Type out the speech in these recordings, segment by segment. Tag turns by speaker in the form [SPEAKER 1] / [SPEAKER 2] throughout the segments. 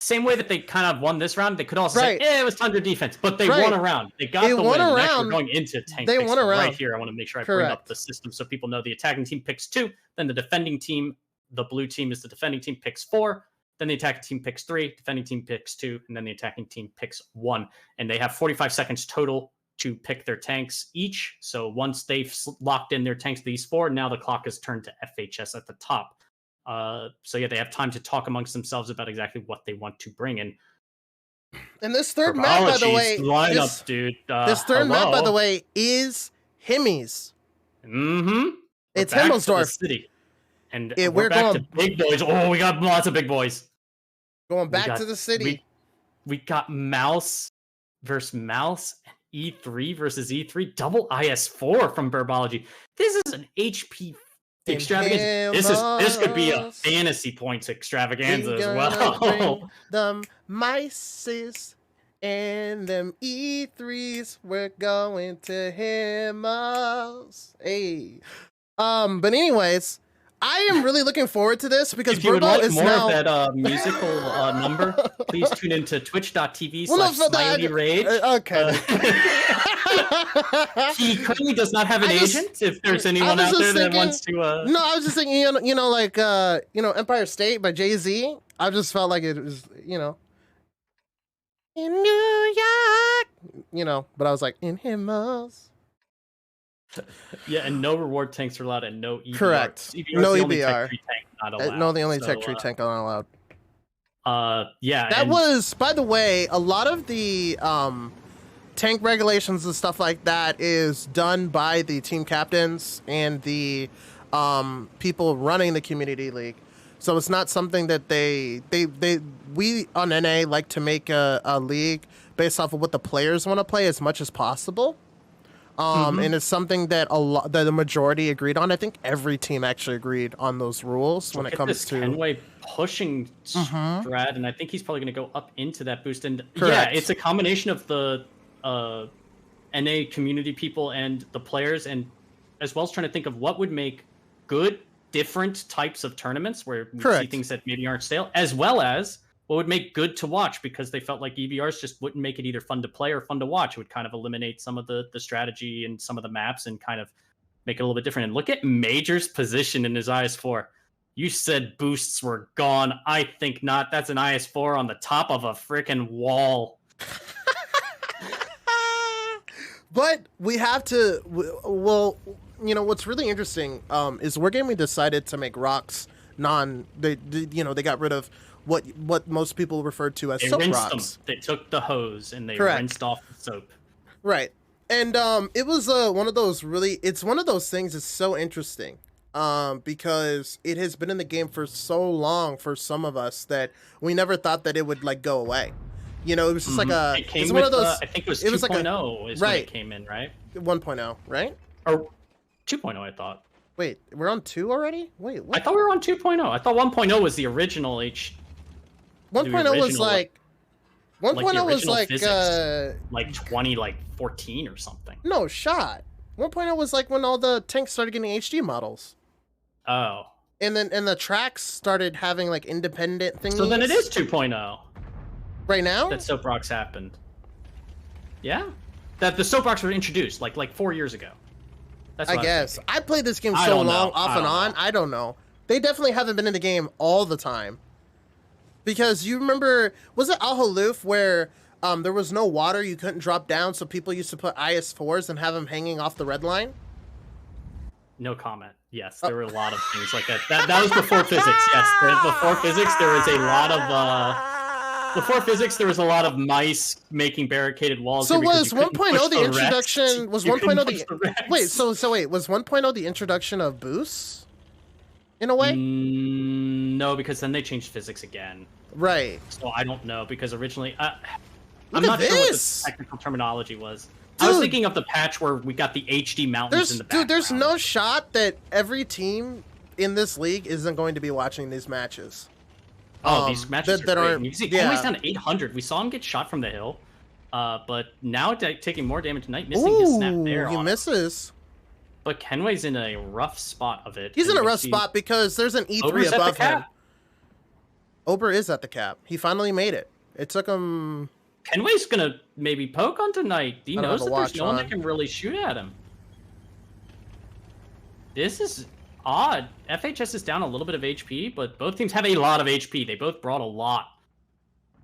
[SPEAKER 1] same way that they kind of won this round, they could also say, it was Thunder defense, but they won a round. They got the win. Next, we're going into tank
[SPEAKER 2] they
[SPEAKER 1] picks.
[SPEAKER 2] Won a round.
[SPEAKER 1] Right here, I want to make sure I bring up the system so people know the attacking team picks 2, then the defending team, the blue team is the defending team, picks 4, then the attacking team picks 3, defending team picks 2, and then the attacking team picks 1. And they have 45 seconds total to pick their tanks each. So once they've locked in their tanks, these 4, now the clock is turned to FHS at the top. So yeah, they have time to talk amongst themselves about exactly what they want to bring in.
[SPEAKER 2] And this third map, by the way,
[SPEAKER 1] lineup, dude.
[SPEAKER 2] This third map, by the way, is Himmies. It's Himmelsdorf
[SPEAKER 1] City. And we're back to big boys. Oh, we got lots of big boys.
[SPEAKER 2] Going back to the city.
[SPEAKER 1] We got Mouse versus Mouse and E3 versus E3. Double IS4 from Burbology. This is an HP extravaganza. This could be a fantasy points extravaganza as well.
[SPEAKER 2] The mices and them E3s, we're going to Himmels. Hey. But anyways, I am really looking forward to this because
[SPEAKER 1] if you would like more
[SPEAKER 2] now...
[SPEAKER 1] of that musical number, please tune into twitch.tv/SmileyRage.
[SPEAKER 2] Okay.
[SPEAKER 1] He currently does not have an agent. If there's anyone out there that wants to,
[SPEAKER 2] no, I was just thinking, like Empire State by Jay-Z. I just felt like it was, in New York, but I was like in Himmels.
[SPEAKER 1] Yeah, and no reward tanks are allowed, and no EBR.
[SPEAKER 2] Correct.
[SPEAKER 1] EBR
[SPEAKER 2] no
[SPEAKER 1] the
[SPEAKER 2] EBR.
[SPEAKER 1] only tech tree tank not allowed.
[SPEAKER 2] No, the only tech tree tank not allowed.
[SPEAKER 1] Yeah.
[SPEAKER 2] That was, by the way, a lot of the tank regulations and stuff like that is done by the team captains and the people running the community league. So it's not something that we on NA like to make a league based off of what the players want to play as much as possible. And it's something that that the majority agreed on. I think every team actually agreed on those rules when it comes to
[SPEAKER 1] Kenway pushing Strat, and I think he's probably going to go up into that boost. And
[SPEAKER 2] Correct.
[SPEAKER 1] Yeah, it's a combination of the NA community people and the players, and as well as trying to think of what would make good, different types of tournaments where we see things that maybe aren't stale, as well as what would make good to watch, because they felt like EBRs just wouldn't make it either fun to play or fun to watch. It would kind of eliminate some of the strategy and some of the maps and kind of make it a little bit different. And look at Major's position in his IS4. You said boosts were gone. I think not. That's an IS4 on the top of a freaking wall.
[SPEAKER 2] But we have to, what's really interesting is Wargaming decided to make rocks they got rid of what most people refer to as soap rocks.
[SPEAKER 1] They took the hose and they rinsed off the soap.
[SPEAKER 2] Right. And it was one of those it's one of those things that's so interesting because it has been in the game for so long for some of us that we never thought that it would go away. It was just like a...
[SPEAKER 1] It came with, one of those, I think it was 2.0 is when it came in, right?
[SPEAKER 2] 1.0, right?
[SPEAKER 1] Or 2.0, I thought.
[SPEAKER 2] Wait, we're on 2 already? Wait, what?
[SPEAKER 1] I thought we were on 2.0. I thought 1.0 was the original
[SPEAKER 2] 1.0 was 1.0 was like
[SPEAKER 1] 2014 or something.
[SPEAKER 2] No shot. 1.0 was like when all the tanks started getting HD models.
[SPEAKER 1] Oh.
[SPEAKER 2] And the tracks started having independent things.
[SPEAKER 1] So then it is 2.0.
[SPEAKER 2] Right now?
[SPEAKER 1] That soap rocks happened. Yeah. That the soap rocks were introduced like 4 years ago.
[SPEAKER 2] I guess. I played this game so long, off and on. I don't know. They definitely haven't been in the game all the time. Because you remember, was it Al Haluf where there was no water, you couldn't drop down, so people used to put IS-4s and have them hanging off the red line?
[SPEAKER 1] No comment. Yes, there were a lot of things like that. That was before physics, yes. Before physics, there was a lot of... Before physics, there was a lot of mice making barricaded walls.
[SPEAKER 2] So was 1.0 the introduction? Was 1.0 the wait? So wait, was 1.0 the introduction of boosts? In a way?
[SPEAKER 1] No, because then they changed physics again.
[SPEAKER 2] Right.
[SPEAKER 1] So I don't know because originally, I'm not sure what the technical terminology was. Dude, I was thinking of the patch where we got the HD mountains in the background.
[SPEAKER 2] Dude, there's no shot that every team in this league isn't going to be watching these matches.
[SPEAKER 1] Oh, these matches are great. You see, Kenway's down to 800. We saw him get shot from the hill, but now taking more damage tonight, missing his snap there.
[SPEAKER 2] He misses.
[SPEAKER 1] But Kenway's in a rough spot of it.
[SPEAKER 2] He's in a rough spot because there's an E3 above him. Ober is at the cap. He finally made it. It took him...
[SPEAKER 1] Kenway's gonna maybe poke on tonight. He knows that there's no one
[SPEAKER 2] on.
[SPEAKER 1] that can really shoot at him. This is odd. FHS is down a little bit of HP, but both teams have a lot of HP. They both brought a lot.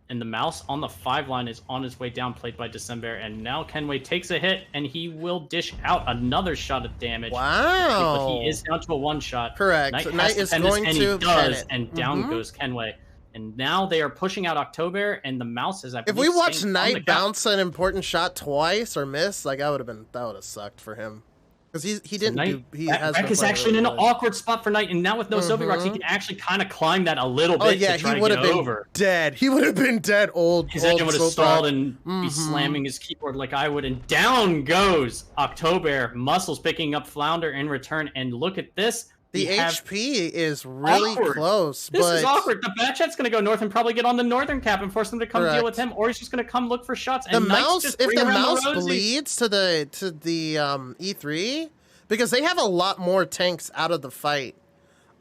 [SPEAKER 1] And the mouse on the 5 line is on his way down, played by December. And now Kenway takes a hit, and he will dish out another shot of damage.
[SPEAKER 2] Wow.
[SPEAKER 1] But he is down to a 1-shot.
[SPEAKER 2] Correct.
[SPEAKER 1] Knight,
[SPEAKER 2] so Knight is going
[SPEAKER 1] and
[SPEAKER 2] to
[SPEAKER 1] he does, and down goes Kenway. And now they are pushing out October, and the mouse is...
[SPEAKER 2] If we watched Knight bounce an important shot twice or miss, like that would have sucked for him. Because he didn't
[SPEAKER 1] Knight,
[SPEAKER 2] do... He has
[SPEAKER 1] Beck is actually in an awkward spot for Knight, and now with no Soviet Rocks, he can actually kind of climb that a little bit to try to get over.
[SPEAKER 2] Dead. He would have been dead, His
[SPEAKER 1] engine would have stalled and be slamming his keyboard like I would, and down goes October. Muscles picking up Flounder in return, and look at this.
[SPEAKER 2] The HP is really close.
[SPEAKER 1] This is awkward. The Batchat's going to go north and probably get on the northern cap and force them to come deal with him, or he's just going to come look for shots. And
[SPEAKER 2] the mouse, if the mouse bleeds to the E3, because they have a lot more tanks out of the fight.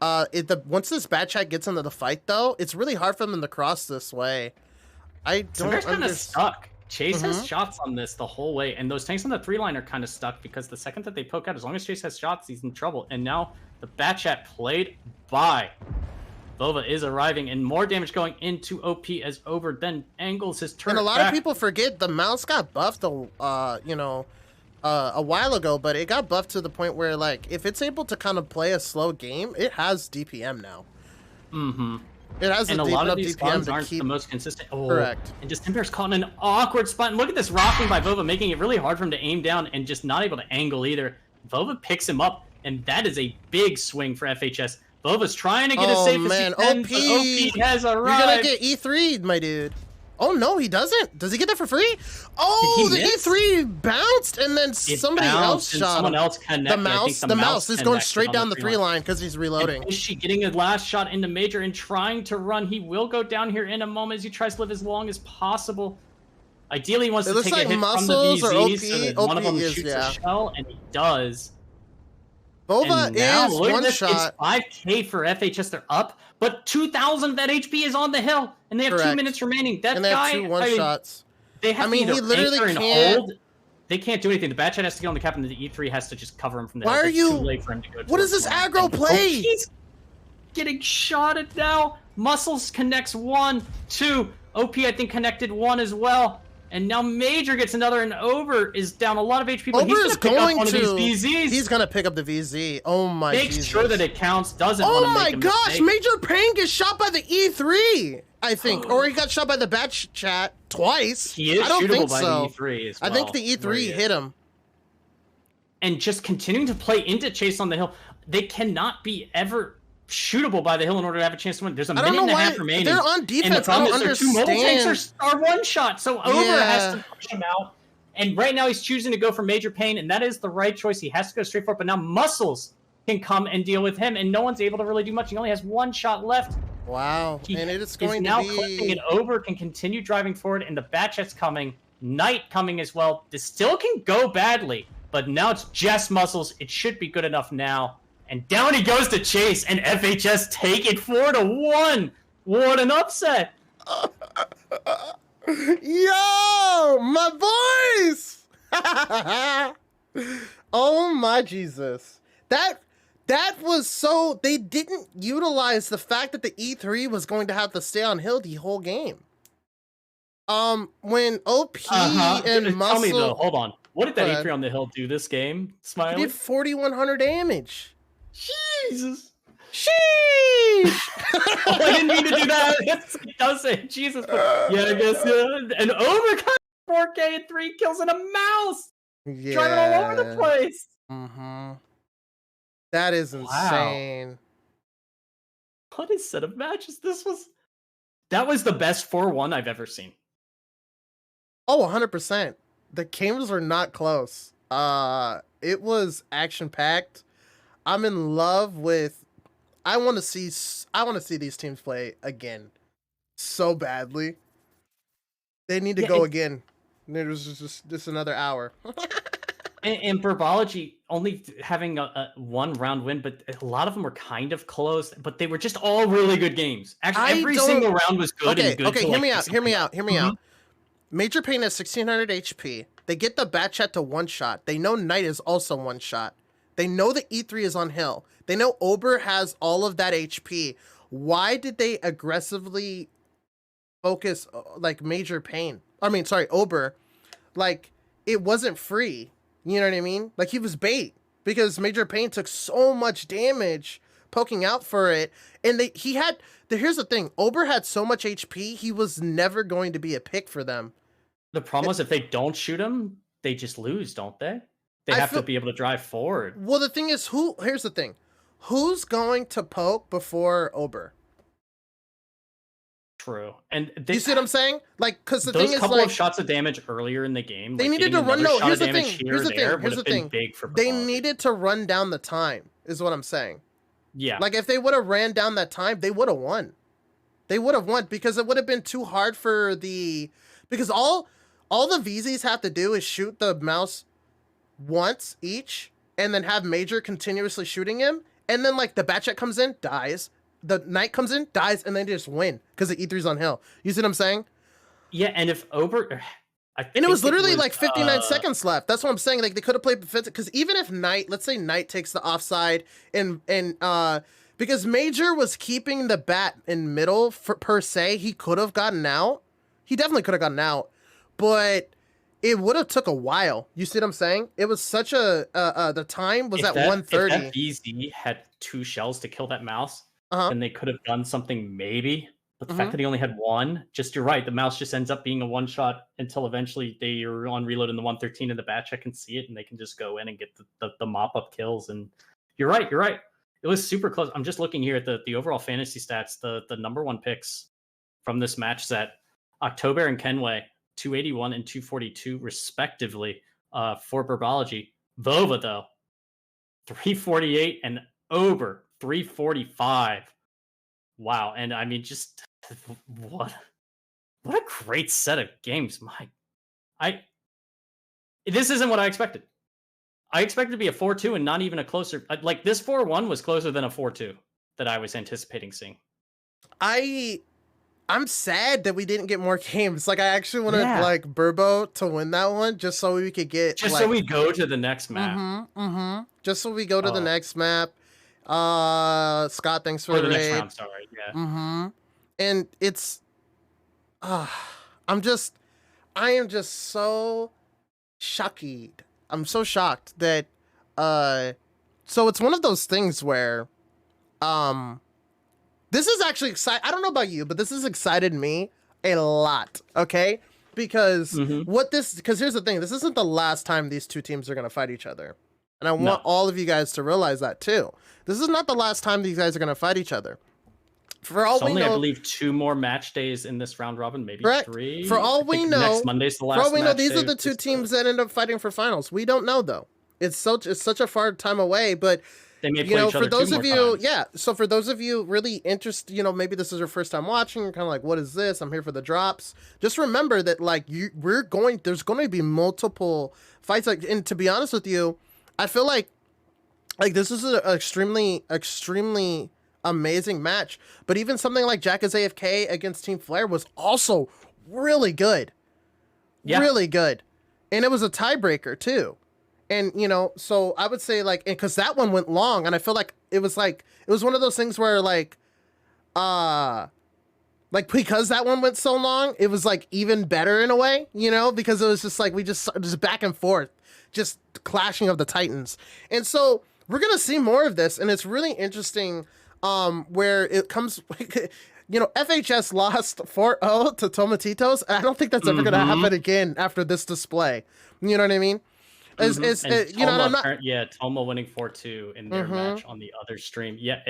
[SPEAKER 2] Once this Batchat gets into the fight, though, it's really hard for them to cross this way. I don't understand.
[SPEAKER 1] Kind of stuck. Chase has shots on this the whole way, and those tanks on the 3 line are kind of stuck because the second that they poke out, as long as Chase has shots, he's in trouble. And now the Batchat played by Vova is arriving, and more damage going into OP as Over then angles his turret.
[SPEAKER 2] And a lot of people forget the mouse got buffed, a while ago, but it got buffed to the point where, like, if it's able to kind of play a slow game, it has DPM now. It has
[SPEAKER 1] and a lot of these
[SPEAKER 2] DPM
[SPEAKER 1] aren't the most consistent.
[SPEAKER 2] Correct.
[SPEAKER 1] And December's caught in an awkward spot. And look at this rocking by Vova, making it really hard for him to aim down and just not able to angle either. Vova picks him up, and that is a big swing for FHS. Vova's trying to get as safe as he can, OP has arrived.
[SPEAKER 2] You're gonna get E3'd, my dude. Oh, no, he doesn't. Does he get that for free? Oh, the E3 bounced, and then somebody else shot
[SPEAKER 1] someone else connected.
[SPEAKER 2] The mouse is going straight down the 3 line because he's reloading.
[SPEAKER 1] And is she getting a last shot into Major and trying to run? He will go down here in a moment as he tries to live as long as possible. Ideally, he wants to take a hit from the VZs so that one of them shoots a shell, and he does.
[SPEAKER 2] Vova is one shot.
[SPEAKER 1] It's 5K for FHS. They're up, but 2,000 of that HP is on the hill, and they have 2 minutes remaining. That
[SPEAKER 2] they
[SPEAKER 1] guy,
[SPEAKER 2] have 2 one-shots.
[SPEAKER 1] They have
[SPEAKER 2] he literally can't.
[SPEAKER 1] Hold. They can't do anything. The Batchat has to get on the cap, and the E3 has to just cover him from there.
[SPEAKER 2] Why are you?
[SPEAKER 1] Too late for him to go.
[SPEAKER 2] What is this aggro play?
[SPEAKER 1] He's getting shot at now. Muscles connects 1, 2. OP, I think, connected 1 as well. And now Major gets another, and Over is down a lot of HP. But he's going to pick up one of these VZs.
[SPEAKER 2] He's going to pick up the VZ. Oh my god.
[SPEAKER 1] Makes sure that it counts. Doesn't want to make a mistake.
[SPEAKER 2] Oh my gosh. Major Payne gets shot by the E3, I think. Or he got shot by the Batchat twice.
[SPEAKER 1] He is shootable by the E3 as well.
[SPEAKER 2] I think the E3 hit him.
[SPEAKER 1] And just continuing to play into Chase on the hill. They cannot be ever shootable by the hill in order to have a chance to win. There's a minute and a half remaining.
[SPEAKER 2] They're on defense.
[SPEAKER 1] And the problem
[SPEAKER 2] is
[SPEAKER 1] their 2 mobile tanks are 1-shot, so Over has to push him out. And right now he's choosing to go for Major Payne, and that is the right choice. He has to go straight for it, but now Muscles can come and deal with him, and no one's able to really do much. He only has 1 shot left.
[SPEAKER 2] Wow.
[SPEAKER 1] And it is going to be... clipping it over, can continue driving forward, and the Batchat's coming. Knight coming as well. This still can go badly, but now it's just Muscles. It should be good enough now. And down he goes to Chase, and FHS take it 4-1. What an upset!
[SPEAKER 2] Yo, my boys! Oh my Jesus! That was so they didn't utilize the fact that the E3 was going to have to stay on hill the whole game. When OP and Muscle...
[SPEAKER 1] Tell me though, hold on. What did that E3 on the hill do this game, Smiley?
[SPEAKER 2] He did 4,100 damage.
[SPEAKER 1] Jesus.
[SPEAKER 2] Sheesh!
[SPEAKER 1] Oh, I didn't mean to do that. It does say Jesus. But yeah, I guess. And Over got 4K and 3 kills and a mouse.
[SPEAKER 2] Yeah.
[SPEAKER 1] Driving all over the place.
[SPEAKER 2] That is insane. Wow.
[SPEAKER 1] What a set of matches. That was the best 4-1 I've ever seen.
[SPEAKER 2] Oh, 100%. The games are not close. It was action-packed. I'm in love with. I want to see these teams play again, so badly. They need to go again. There's just another hour.
[SPEAKER 1] And Burbology only having a one round win, but a lot of them were kind of close, but they were just all really good games. Actually, every single round was good and good.
[SPEAKER 2] Okay, hear me out. Major Pain has 1600 HP. They get the bat chat to one shot. They know Knight is also one shot. They know the E3 is on hill. They know Ober has all of that HP. Why did they aggressively focus like Major Pain? Ober. Like, it wasn't free. You know what I mean? Like, he was bait because Major Pain took so much damage poking out for it. And here's the thing. Ober had so much HP, he was never going to be a pick for them.
[SPEAKER 1] The problem is if they don't shoot him, they just lose, don't they? They have to be able to drive forward.
[SPEAKER 2] Well, the thing is, here's the thing. Who's going to poke before Ober?
[SPEAKER 1] True. And
[SPEAKER 2] you see what I'm saying? Like, because the thing is,
[SPEAKER 1] those couple of shots of damage earlier in the game,
[SPEAKER 2] they needed to run. No, here's the thing. Here's the thing. They needed to run down the time, is what I'm saying.
[SPEAKER 1] Yeah.
[SPEAKER 2] Like, if they would have ran down that time, they would have won. They would have won because it would have been too hard for because all the VZs have to do is shoot the mouse once each, and then have Major continuously shooting him, and then like the bat check comes in, dies. The Knight comes in, dies, and then they just win because the E3's on hill. You see what I'm saying?
[SPEAKER 1] Yeah, and if Ober...
[SPEAKER 2] And it was literally like 59 seconds left. That's what I'm saying. Like, they could have played defensive. Because even if Knight, let's say Knight takes the offside, and because Major was keeping the bat in middle per se, he could have gotten out. He definitely could have gotten out. But it would have took a while. You see what I'm saying? It was such the time was at 1:30.
[SPEAKER 1] If that VZ had 2 shells to kill that mouse, then they could have done something maybe. But the fact that he only had 1, you're right, the mouse just ends up being a one-shot until eventually they are on reload in the 113 and the bat check can see it and they can just go in and get the mop-up kills. And you're right. It was super close. I'm just looking here at the overall fantasy stats. The number 1 picks from this match set, October and Kenway, 281 and 242 respectively for Burbology. Vova, though, 348 and Ober, 345. Wow, and I mean, just what a great set of games. This isn't what I expected. I expected to be a 4-2 and not even a closer. Like, this 4-1 was closer than a 4-2 that I was anticipating seeing.
[SPEAKER 2] I'm sad that we didn't get more games. Like, I actually wanted like Burbo to win that one just so we could get
[SPEAKER 1] so we go to the next map.
[SPEAKER 2] Just so we go to the next map. Scott, thanks for the
[SPEAKER 1] next round. Sorry, yeah.
[SPEAKER 2] And it's, I am just so shocked. I'm so shocked that, so it's one of those things where, this is actually exciting. I don't know about you, but this has excited me a lot. Okay, because because here's the thing: this isn't the last time these two teams are gonna fight each other. And I want all of you guys to realize that too. This is not the last time these guys are going to fight each other. For all we know,
[SPEAKER 1] I believe 2 more match days in this round robin, maybe 3.
[SPEAKER 2] For all we know,
[SPEAKER 1] next Monday's the last.
[SPEAKER 2] For all we know, these are the 2 teams that end up fighting for finals. We don't know though. It's such a far time away, but
[SPEAKER 1] they may play each other
[SPEAKER 2] for those
[SPEAKER 1] 2
[SPEAKER 2] of
[SPEAKER 1] more
[SPEAKER 2] you,
[SPEAKER 1] times.
[SPEAKER 2] So for those of you really interested, maybe this is your first time watching, you're kind of like, what is this? I'm here for the drops. Just remember that there's going to be multiple fights. And to be honest with you, I feel like this is an extremely, extremely amazing match. But even something like Jack is AFK against Team Flare was also really good. Yeah. Really good. And it was a tiebreaker too. And, so I would say because that one went long, and I feel like it was one of those things where because that one went so long, it was even better in a way, because it was just we just back and forth, just clashing of the Titans. And so we're going to see more of this, and it's really interesting where it comes, FHS lost 4-0 to Tomatitos. I don't think that's ever going to happen again after this display. You know what I mean?
[SPEAKER 1] Toma winning 4-2 in their match on the other stream. Yeah,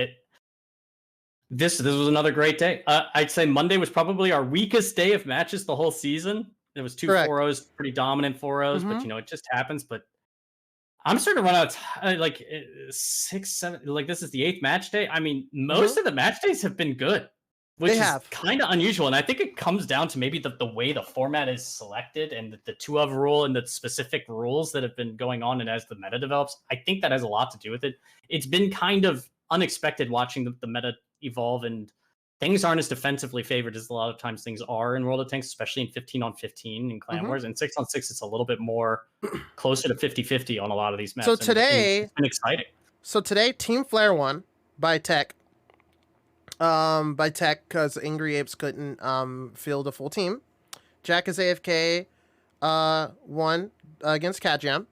[SPEAKER 1] this was another great day. I'd say Monday was probably our weakest day of matches the whole season. There was 2 4-0s, pretty dominant 4-0s, but it just happens. But I'm starting to run out of 6, 7. This is the 8th match day. I mean, most of the match days have been good. which is kind of unusual. And I think it comes down to maybe the way the format is selected and the 2-of rule and the specific rules that have been going on. And as the meta develops, I think that has a lot to do with it. It's been kind of unexpected watching the meta evolve, and things aren't as defensively favored as a lot of times things are in World of Tanks, especially in 15-on-15 in Clan Wars. And 6-on-6, it's a little bit more closer to 50-50 on a lot of these maps.
[SPEAKER 2] So today,
[SPEAKER 1] it's been exciting.
[SPEAKER 2] So today, Team Flare won by tech. Because Angry Apes couldn't field a full team. Jack is AFK won against Catjam.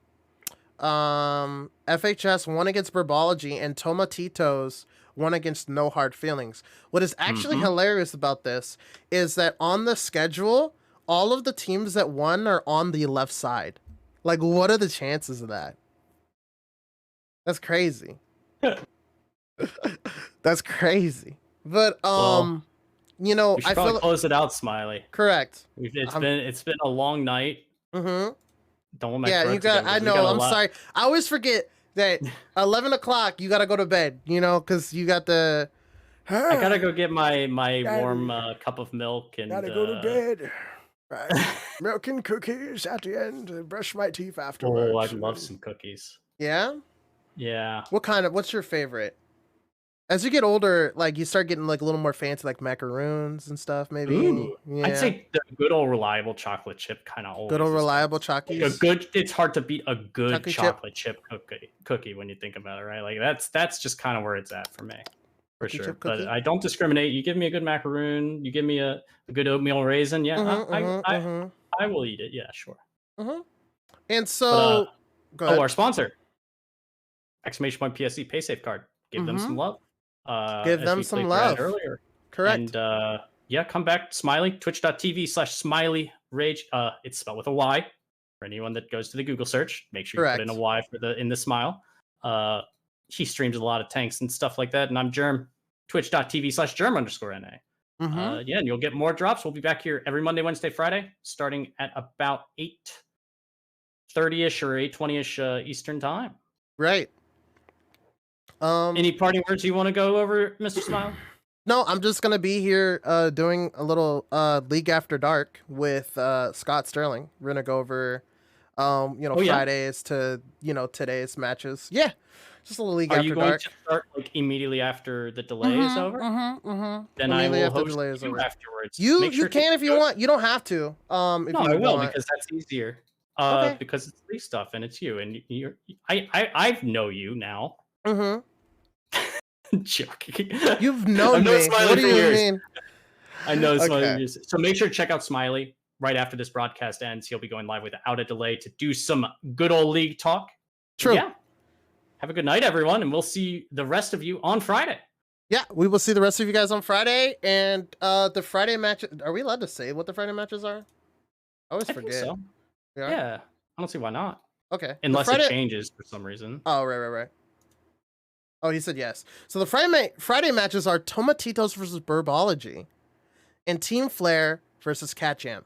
[SPEAKER 2] FHS won against Burbology, and Tomatitos won against No Hard Feelings. What is actually hilarious about this is that on the schedule, all of the teams that won are on the left side. Like, what are the chances of that? That's crazy. That's crazy. But you know,
[SPEAKER 1] I feel close it out, Smiley.
[SPEAKER 2] Correct.
[SPEAKER 1] It's been a long night.
[SPEAKER 2] Mm-hmm.
[SPEAKER 1] Don't want my
[SPEAKER 2] you got. I know. I'm sorry. I always forget that 11 o'clock you gotta go to bed. You know, because you got the.
[SPEAKER 1] I gotta go get my warm cup of milk and.
[SPEAKER 3] Gotta go to bed. Milk and cookies at the end. Brush my teeth afterwards.
[SPEAKER 1] Oh, I'd love some cookies.
[SPEAKER 2] Yeah.
[SPEAKER 1] Yeah.
[SPEAKER 2] What's your favorite? As you get older, like you start getting like a little more fancy, like macaroons and stuff. Maybe.
[SPEAKER 1] Ooh,
[SPEAKER 2] yeah.
[SPEAKER 1] I'd say the good old reliable chocolate chip kind of.
[SPEAKER 2] Good old reliable chockies.
[SPEAKER 1] It's hard to beat a good chocolate chip cookie when you think about it, right? Like that's just kind of where it's at for me, for sure. But I don't discriminate. You give me a good macaroon, you give me a good oatmeal raisin. Yeah, I will eat it. Yeah, sure.
[SPEAKER 2] And so,
[SPEAKER 1] go ahead. Our sponsor, !PSC PaySafeCard. Give them some love.
[SPEAKER 2] Give them some love.
[SPEAKER 1] Earlier.
[SPEAKER 2] Correct.
[SPEAKER 1] And come back, Smiley. Twitch.tv/Smiley Rage. It's spelled with a Y. For anyone that goes to the Google search, make sure you put in a Y in the smile. He streams a lot of tanks and stuff like that. And I'm Germ. Twitch.tv/Germ_NA. And you'll get more drops. We'll be back here every Monday, Wednesday, Friday, starting at about 8:30ish or 8:20ish Eastern time.
[SPEAKER 2] Right.
[SPEAKER 1] Any parting words you want to go over, Mr. Smile?
[SPEAKER 2] No, I'm just gonna be here doing a little League After Dark with Scott Sterling. We're gonna go over Fridays to today's matches. Yeah, just a little League After Dark. Are you going to
[SPEAKER 1] start like immediately after the delay is over? Then I will host you afterwards.
[SPEAKER 2] You can if you want. You don't have to.
[SPEAKER 1] I will because that's easier. Because it's League stuff and it's you and I know you now. Joking.
[SPEAKER 2] You've known me. What do you mean?
[SPEAKER 1] I know Smiley. So make sure to check out Smiley right after this broadcast ends. He'll be going live without a delay to do some good old League talk.
[SPEAKER 2] True.
[SPEAKER 1] Yeah. Have a good night, everyone, and we'll see the rest of you on Friday.
[SPEAKER 2] Yeah, we will see the rest of you guys on Friday. And the Friday match. Are we allowed to say what the Friday matches are? I always forget.
[SPEAKER 1] Think so. Yeah. I don't see why not.
[SPEAKER 2] Okay.
[SPEAKER 1] Unless it changes for some reason.
[SPEAKER 2] Oh, right. Oh, he said yes. So the Friday matches are Tomatitos versus Burbology and Team Flare versus Catjam.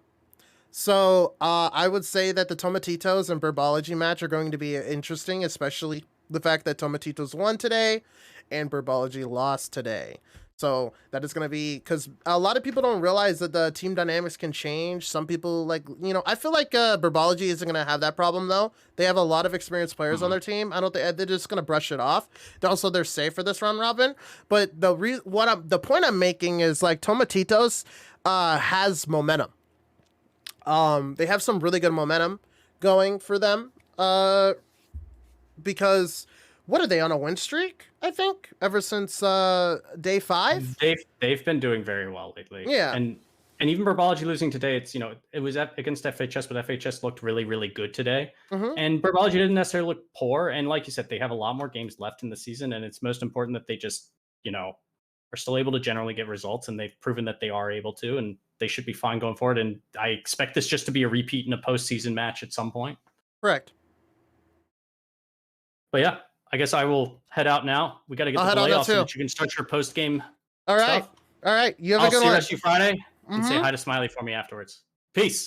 [SPEAKER 2] So I would say that the Tomatitos and Burbology match are going to be interesting, especially the fact that Tomatitos won today and Burbology lost today. So that is going to be, because a lot of people don't realize that the team dynamics can change. Some people I feel like Burbology isn't going to have that problem though. They have a lot of experienced players on their team. I don't think they're just going to brush it off. They're safe for this round robin. But the point I'm making is like Tomatitos has momentum. They have some really good momentum going for them. Because what are they on a win streak? I think ever since day 5.
[SPEAKER 1] They've been doing very well lately.
[SPEAKER 2] Yeah,
[SPEAKER 1] and even Burbology losing today, it was against FHS, but FHS looked really, really good today. And Burbology didn't necessarily look poor. And like you said, they have a lot more games left in the season, and it's most important that they just are still able to generally get results, and they've proven that they are able to, and they should be fine going forward. And I expect this just to be a repeat in a postseason match at some point.
[SPEAKER 2] Correct.
[SPEAKER 1] But yeah. I guess I will head out now. We got to get the delay off so that you can start your post-game stuff.
[SPEAKER 2] All right. You have a good one.
[SPEAKER 1] I'll see you Friday and say hi to Smiley for me afterwards. Peace.